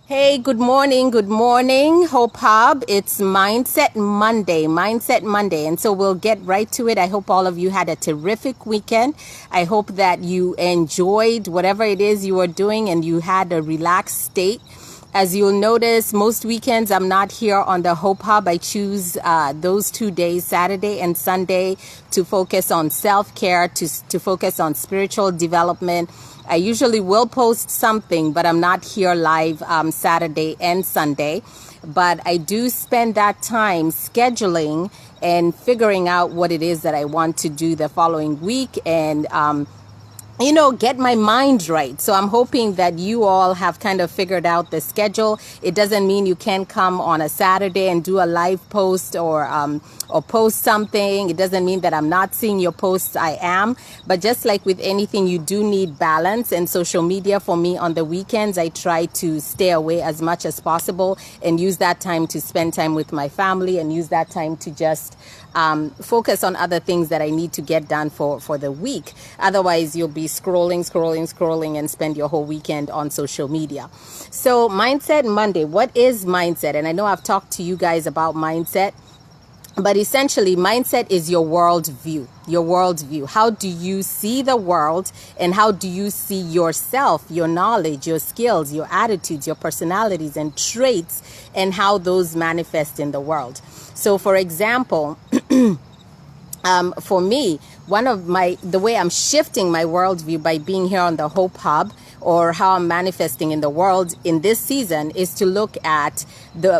Hey, good morning. Good morning, Hope Hub. It's Mindset Monday. And so we'll get right to it. I hope all of you had a terrific weekend. I hope that you enjoyed whatever it is you were doing and you had a relaxed state. As you'll notice, most weekends I'm not here on the Hope Hub. I choose those 2 days, Saturday and Sunday, to focus on self-care, to focus on spiritual development. I usually will post something, but I'm not here live Saturday and Sunday. But I do spend that time scheduling and figuring out what it is that I want to do the following week and get my mind right. So I'm hoping that you all have kind of figured out the schedule. It doesn't mean you can't come on a Saturday and do a live post or post something. It doesn't mean that I'm not seeing your posts. I am. But just like with anything, you do need balance. And social media for me on the weekends, I try to stay away as much as possible and use that time to spend time with my family and use that time to just focus on other things that I need to get done for the week. Otherwise, you'll be scrolling and spend your whole weekend on social media. So Mindset Monday, what is mindset? And I know I've talked to you guys about mindset, but essentially mindset is your worldview. How do you see the world and how do you see yourself, your knowledge, your skills, your attitudes, your personalities and traits and how those manifest in the world? So for example, for me, the way I'm shifting my worldview by being here on the Hope Hub, or how I'm manifesting in the world in this season, is to look at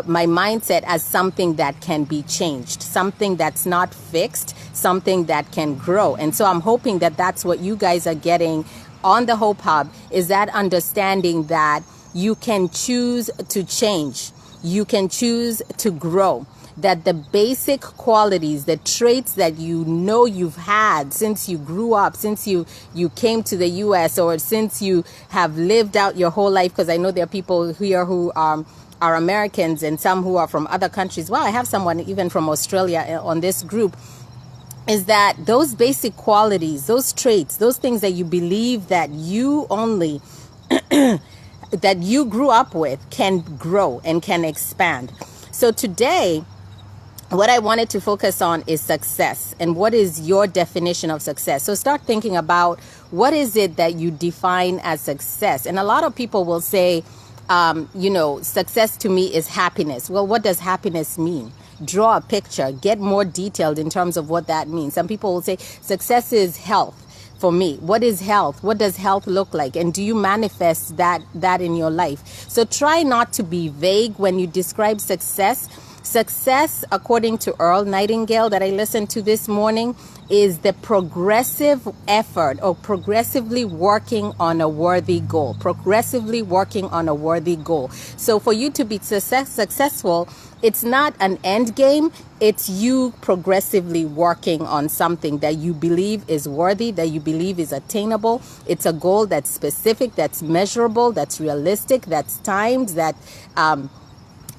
my mindset as something that can be changed, something that's not fixed, something that can grow. And so I'm hoping that that's what you guys are getting on the Hope Hub, is that understanding that you can choose to change, you can choose to grow, that the basic qualities, the traits that you've had since you grew up, since you came to the U.S., or since you have lived out your whole life, because I know there are people here who are Americans and some who are from other countries. Well, I have someone even from Australia on this group. Is that those basic qualities, those traits, those things that you believe that you only that you grew up with can grow and can expand. So today, what I wanted to focus on is success, and what is your definition of success. So start thinking about what is it that you define as success. And a lot of people will say, success to me is happiness. Well, what does happiness mean? Draw a picture, get more detailed in terms of what that means. Some people will say success is health. For me, what is health? What does health look like? And do you manifest that in your life? So try not to be vague when you describe success. Success, according to Earl Nightingale that I listened to this morning, is the progressive effort or progressively working on a worthy goal. So for you to be successful, it's not an end game. It's you progressively working on something that you believe is worthy, that you believe is attainable. It's a goal that's specific, that's measurable, that's realistic, that's timed, that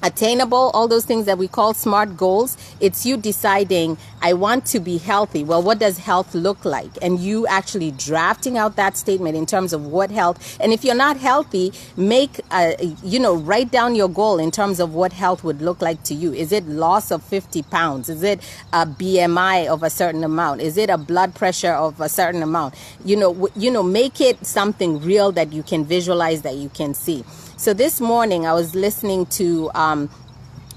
attainable, all those things that we call SMART goals. It's you deciding, I want to be healthy. Well, what does health look like? And you actually drafting out that statement in terms of what health. And if you're not healthy, write down your goal in terms of what health would look like to you. Is it loss of 50 pounds? Is it a BMI of a certain amount? Is it a blood pressure of a certain amount? Make it something real that you can visualize, that you can see. So this morning I was listening to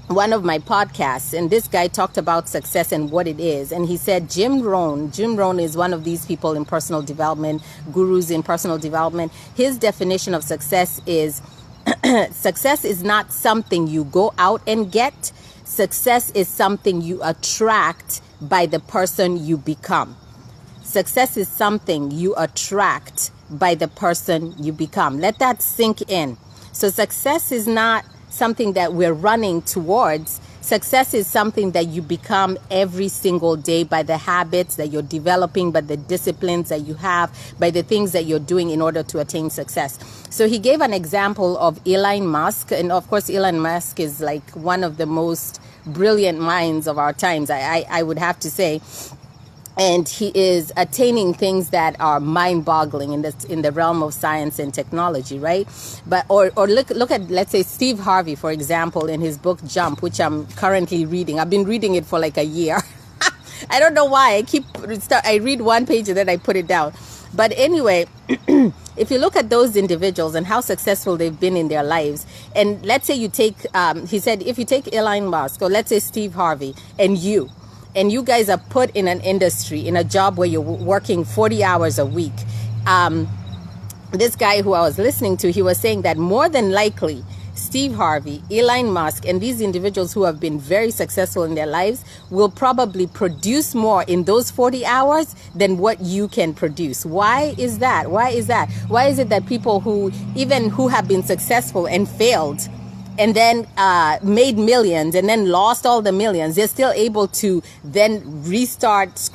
one of my podcasts, and this guy talked about success and what it is. And he said Jim Rohn is one of these people in personal development, gurus in personal development. His definition of success is success is not something you go out and get. Success is something you attract by the person you become. Success is something you attract by the person you become. Let that sink in. So success is not something that we're running towards. Success is something that you become every single day by the habits that you're developing, by the disciplines that you have, by the things that you're doing in order to attain success. So he gave an example of Elon Musk. And of course, Elon Musk is like one of the most brilliant minds of our times, I would have to say. and he is attaining things that are mind-boggling in the realm of science and technology, right? But or look at, let's say, Steve Harvey, for example, in his book Jump, which I'm currently reading. I've been reading it for like a year. I don't know why. I read one page and then I put it down. But anyway, if you look at those individuals and how successful they've been in their lives, and let's say you take, he said, if you take Elon Musk, or let's say Steve Harvey, and you guys are put in an industry, in a job where you're working 40 hours a week. This guy who I was listening to, he was saying that more than likely, Steve Harvey, Elon Musk, and these individuals who have been very successful in their lives will probably produce more in those 40 hours than what you can produce. Why is that? Why is it that people who have been successful and failed and then made millions and then lost all the millions, they're still able to then restart,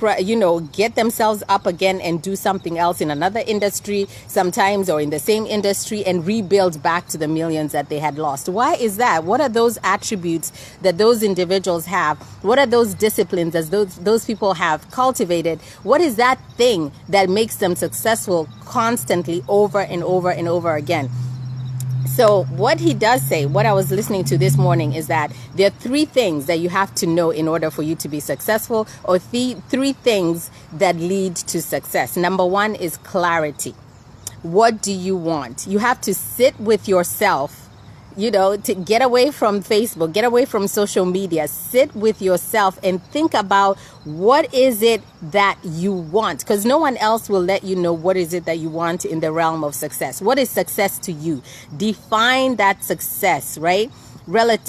get themselves up again and do something else in another industry sometimes, or in the same industry, and rebuild back to the millions that they had lost? Why is that? What are those attributes that those individuals have? What are those disciplines that those people have cultivated? What is that thing that makes them successful constantly over and over and over again? So what he does say, what I was listening to this morning, is that there are three things that you have to know in order for you to be successful, or three things that lead to success. Number one is clarity. What do you want? You have to sit with yourself, to get away from Facebook, get away from social media, sit with yourself and think about what is it that you want, because no one else will let you know what is it that you want in the realm of success. What is success to you? Define that success, right?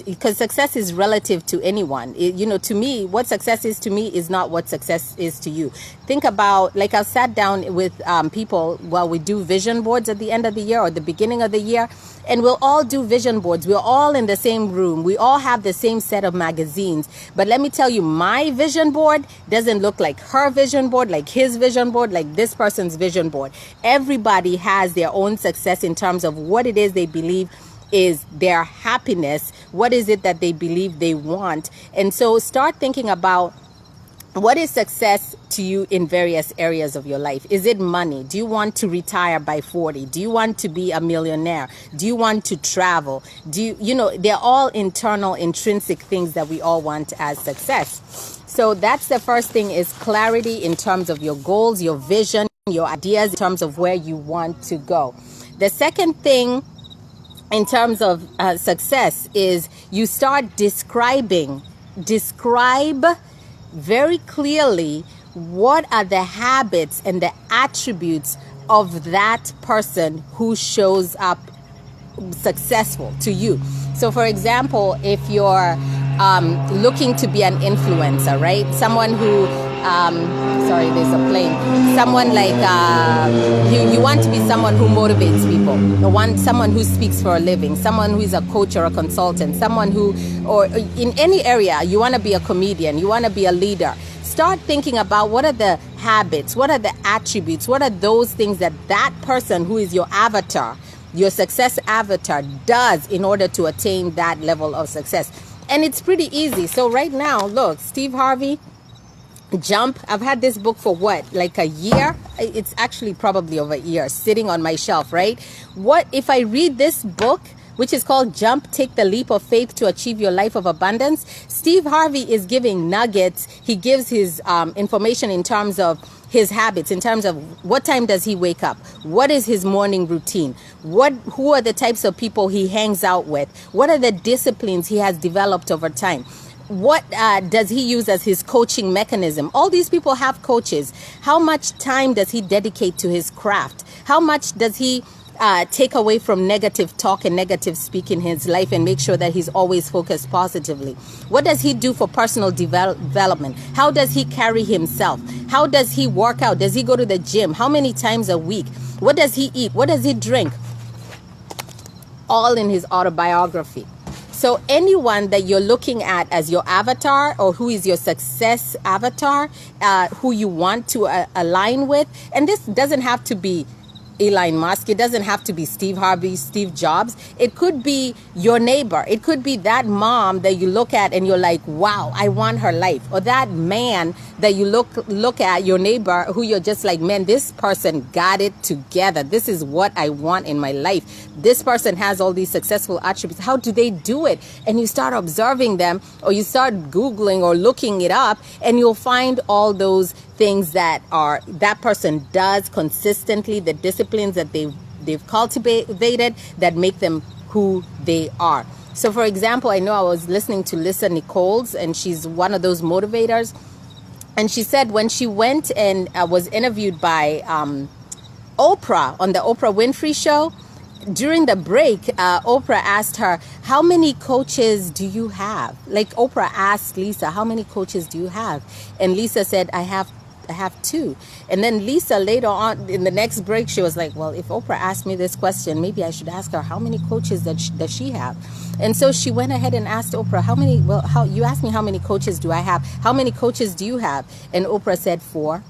Because success is relative to anyone. To me, what success is to me is not what success is to you. Think about, like, I've sat down with people while we do vision boards at the end of the year or the beginning of the year, and we'll all do vision boards. We're all in the same room. We all have the same set of magazines. But let me tell you, my vision board doesn't look like her vision board, like his vision board, like this person's vision board. Everybody has their own success in terms of what it is they believe is their happiness. What is it that they believe they want? And so start thinking about, what is success to you in various areas of your life? Is it money? Do you want to retire by 40? Do you want to be a millionaire? Do you want to travel? They're all internal, intrinsic things that we all want as success. So that's the first thing, is clarity in terms of your goals, your vision, your ideas, in terms of where you want to go. The second thing in terms of success is you start describe very clearly what are the habits and the attributes of that person who shows up successful to you. So for example, if you're looking to be an influencer, right? Someone who, sorry, there's a plane. Someone like, you want to be someone who motivates people. Someone who speaks for a living, someone who is a coach or a consultant, someone who, or in any area, you want to be a comedian, you want to be a leader. Start thinking about, what are the habits, what are the attributes, what are those things that that person who is your avatar, your success avatar, does in order to attain that level of success. And it's pretty easy. So right now, look, Steve Harvey, Jump. I've had this book for like a year? It's actually probably over a year, sitting on my shelf, right? What if I read this book, which is called Jump, Take the Leap of Faith to Achieve Your Life of Abundance? Steve Harvey is giving nuggets. He gives his information in terms of his habits, in terms of what time does he wake up? What is his morning routine? Who are the types of people he hangs out with? What are the disciplines he has developed over time? What does he use as his coaching mechanism? All these people have coaches. How much time does he dedicate to his craft? How much does he take away from negative talk and negative speak in his life and make sure that he's always focused positively? What does he do for personal development? How does he carry himself? How does he work out? Does he go to the gym? How many times a week? What does he eat? What does he drink? All in his autobiography. So anyone that you're looking at as your avatar, or who is your success avatar, who you want to align with, and this doesn't have to be Elon Musk. It doesn't have to be Steve Harvey, Steve Jobs. It could be your neighbor. It could be that mom that you look at and you're like, wow, I want her life. Or that man that you look at, your neighbor, who you're just like, man, this person got it together. This is what I want in my life. This person has all these successful attributes. How do they do it? And you start observing them, or you start Googling or looking it up, and you'll find all those things that person does consistently, the disciplines that they've cultivated that make them who they are. So for example, I know I was listening to Lisa Nichols, and she's one of those motivators, and she said when she went and was interviewed by Oprah on the Oprah Winfrey Show, during the break, Oprah asked her, how many coaches do you have? Like Oprah asked Lisa, how many coaches do you have? And Lisa said, I have 2. And then Lisa later on in the next break, she was like, well, if Oprah asked me this question, maybe I should ask her, how many coaches does she have? And so she went ahead and asked Oprah, you asked me how many coaches do I have? How many coaches do you have? And Oprah said 4.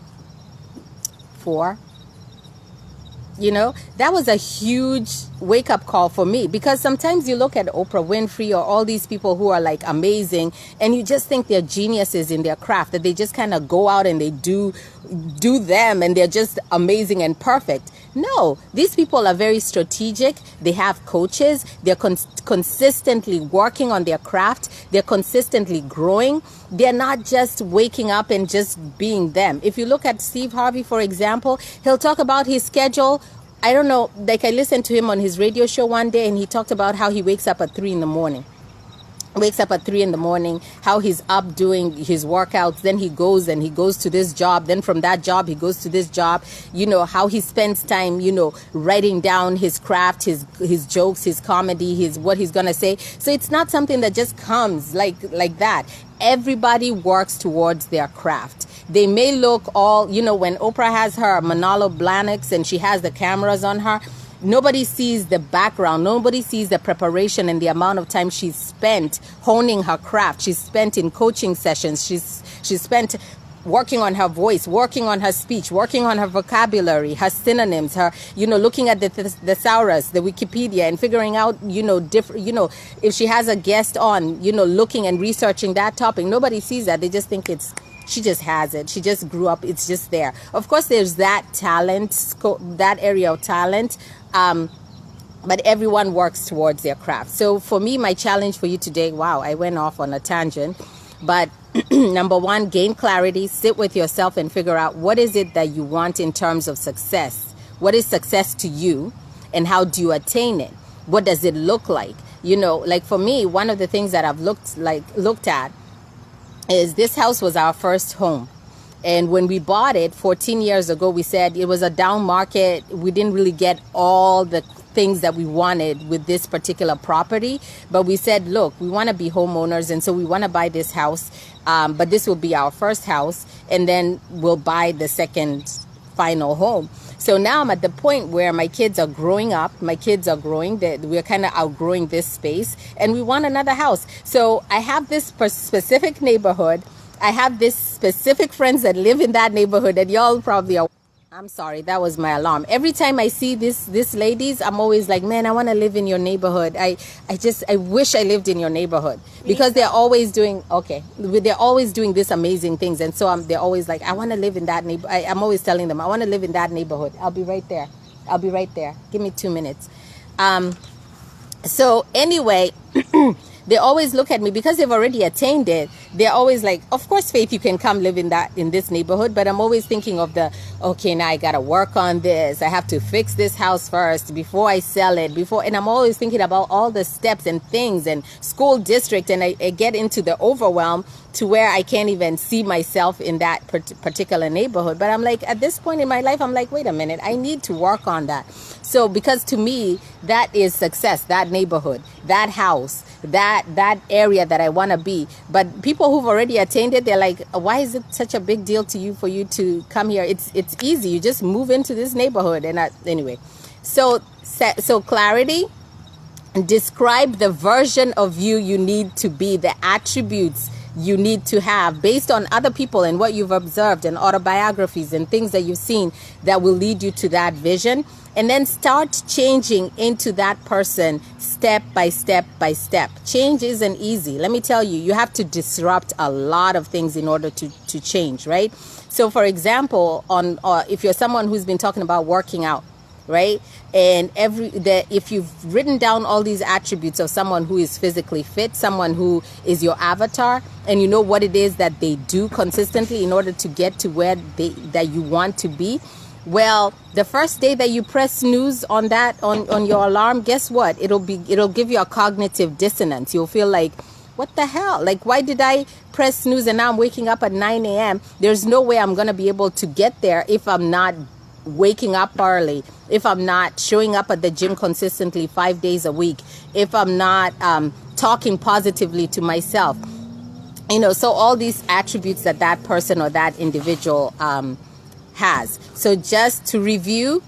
That was a huge wake-up call for me, because sometimes you look at Oprah Winfrey or all these people who are like amazing, and you just think they're geniuses in their craft, that they just kind of go out and they do them and they're just amazing and perfect. No, these people are very strategic. They have coaches. They're consistently working on their craft. They're consistently growing. They're not just waking up and just being them. If you look at Steve Harvey, for example, he'll talk about his schedule. I don't know, like I listened to him on his radio show one day, and he talked about how he wakes up at 3 in the morning. How he's up doing his workouts, then he goes to this job, then from that job he goes to this job, how he spends time, writing down his craft, his jokes, his comedy, what he's gonna say. So it's not something that just comes like that. Everybody works towards their craft. They may look all, when Oprah has her Manolo Blahniks and she has the cameras on her, nobody sees the background. Nobody sees the preparation and the amount of time she's spent honing her craft. She's spent in coaching sessions. She's spent working on her voice, working on her speech, working on her vocabulary, her synonyms, her, looking at the thesaurus, the Wikipedia, and figuring out, different, if she has a guest on, looking and researching that topic. Nobody sees that. They just think she just has it. She just grew up. It's just there. Of course, there's that talent, that area of talent. But everyone works towards their craft. So for me, my challenge for you today, wow, I went off on a tangent. But number 1, gain clarity, sit with yourself and figure out what is it that you want in terms of success. What is success to you, and how do you attain it? What does it look like? Like for me, one of the things that I've looked at is this house was our first home. And when we bought it 14 years ago, we said it was a down market. We didn't really get all the things that we wanted with this particular property. But we said, look, we want to be homeowners. And so we want to buy this house. But this will be our first house. And then we'll buy the second final home. So now I'm at the point where my kids are growing up. My kids are growing. We're kind of outgrowing this space. And we want another house. So I have this specific neighborhood. I have this specific friends that live in that neighborhood, and y'all probably are. I'm sorry, that was my alarm. Every time I see this ladies, I'm always like, man, I want to live in your neighborhood. I wish I lived in your neighborhood, because they're always doing this amazing things. And so they're always like, I want to live in that neighborhood. I'm always telling them, I want to live in that neighborhood. I'll be right there. Give me 2 minutes. So anyway, they always look at me because they've already attained it. They're always like, of course, Faith, you can come live in this neighborhood. But I'm always thinking of okay, now I got to work on this. I have to fix this house first before I sell it. And I'm always thinking about all the steps and things and school district. And I get into the overwhelm to where I can't even see myself in that particular neighborhood. But I'm like, at this point in my life, I'm like, wait a minute, I need to work on that. So because to me, that is success, that neighborhood, that house, that area that I want to be. But people who've already attained it, they're like, why is it such a big deal to you for you to come here? It's easy. You just move into this neighborhood. And anyway, so clarity. Describe the version of you need to be, the attributes you need to have based on other people and what you've observed and autobiographies and things that you've seen that will lead you to that vision. And then start changing into that person step by step by step. Change isn't easy. Let me tell you, you have to disrupt a lot of things in order to change, right? So for example, if you're someone who's been talking about working out, right? And if you've written down all these attributes of someone who is physically fit, someone who is your avatar, and you know what it is that they do consistently in order to get to where that you want to be, well, the first day that you press snooze on that, on your alarm, guess what? It'll give you a cognitive dissonance. You'll feel like, what the hell? Like, why did I press snooze and now I'm waking up at 9 a.m.? There's no way I'm going to be able to get there if I'm not waking up early, if I'm not showing up at the gym consistently 5 days a week, if I'm not talking positively to myself. So all these attributes that person or that individual has. So just to review,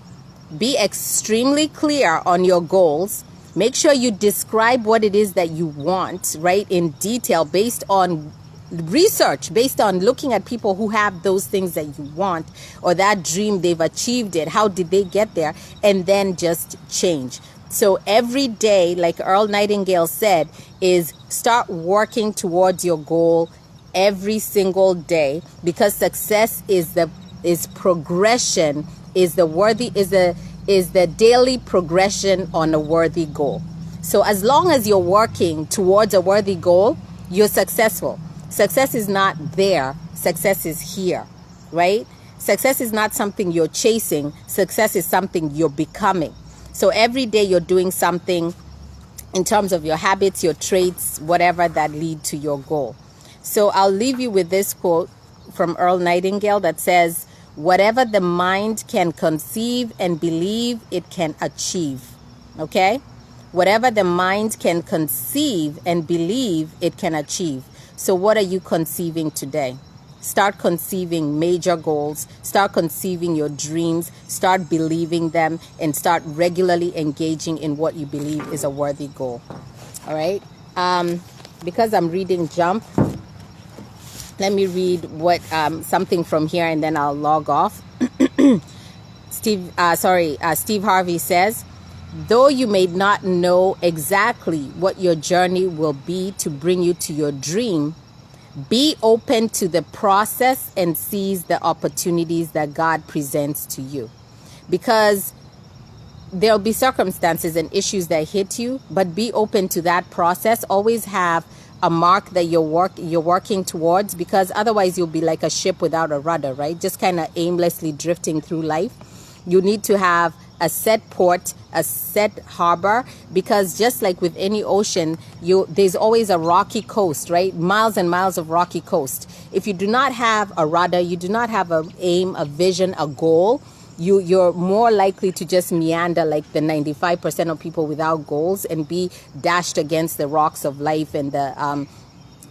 be extremely clear on your goals. Make sure you describe what it is that you want, right, in detail, based on research, based on looking at people who have those things that you want or that dream, they've achieved it. How did they get there? And then just change. So every day, like Earl Nightingale said, is start working towards your goal every single day, because success is progression, is the daily progression on a worthy goal. So as long as you're working towards a worthy goal, you're successful. Success is not there. Success is here, right? Success is not something you're chasing. Success is something you're becoming. So every day you're doing something in terms of your habits, your traits, whatever that lead to your goal. So I'll leave you with this quote from Earl Nightingale that says, "Whatever the mind can conceive and believe, it can achieve." Okay? Whatever the mind can conceive and believe, it can achieve. So what are you conceiving today? Start conceiving major goals. Start conceiving your dreams. Start believing them, and start regularly engaging in what you believe is a worthy goal. All right? Because I'm reading Jump, let me read something from here and then I'll log off. Steve Harvey says, "Though you may not know exactly what your journey will be to bring you to your dream, be open to the process and seize the opportunities that God presents to you." Because there'll be circumstances and issues that hit you, but be open to that process. Always have a mark that you're working towards, because otherwise you'll be like a ship without a rudder, right? Just kind of aimlessly drifting through life. You need to have a set port, a set harbor, because just like with any ocean, there's always a rocky coast, right? Miles and miles of rocky coast. If you do not have a rudder, you do not have an aim, a vision, a goal, you're more likely to just meander like the 95% of people without goals and be dashed against the rocks of life and the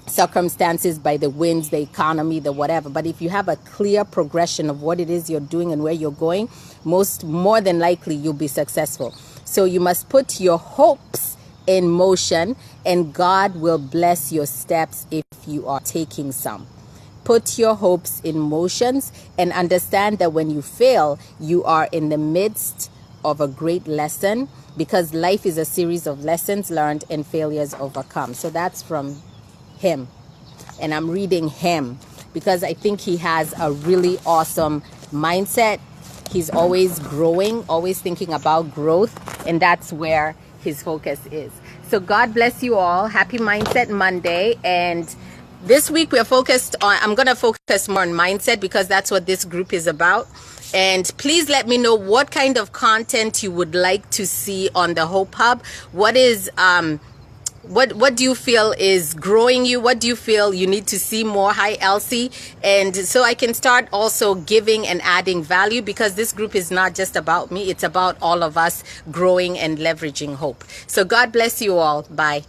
circumstances by the winds, the economy, the whatever. But if you have a clear progression of what it is you're doing and where you're going, more than likely you'll be successful. So you must put your hopes in motion, and God will bless your steps if you are taking some. Put your hopes in motions and understand that when you fail, you are in the midst of a great lesson, because life is a series of lessons learned and failures overcome. So that's from him. And I'm reading him because I think he has a really awesome mindset. He's always growing, always thinking about growth, and that's where his focus is. So God bless you all. Happy Mindset Monday. And this week I'm going to focus more on mindset, because that's what this group is about. And please let me know what kind of content you would like to see on the Hope Hub. What is what do you feel is growing you? What do you feel you need to see more? Hi, Elsie. And so I can start also giving and adding value, because this group is not just about me. It's about all of us growing and leveraging hope. So God bless you all. Bye.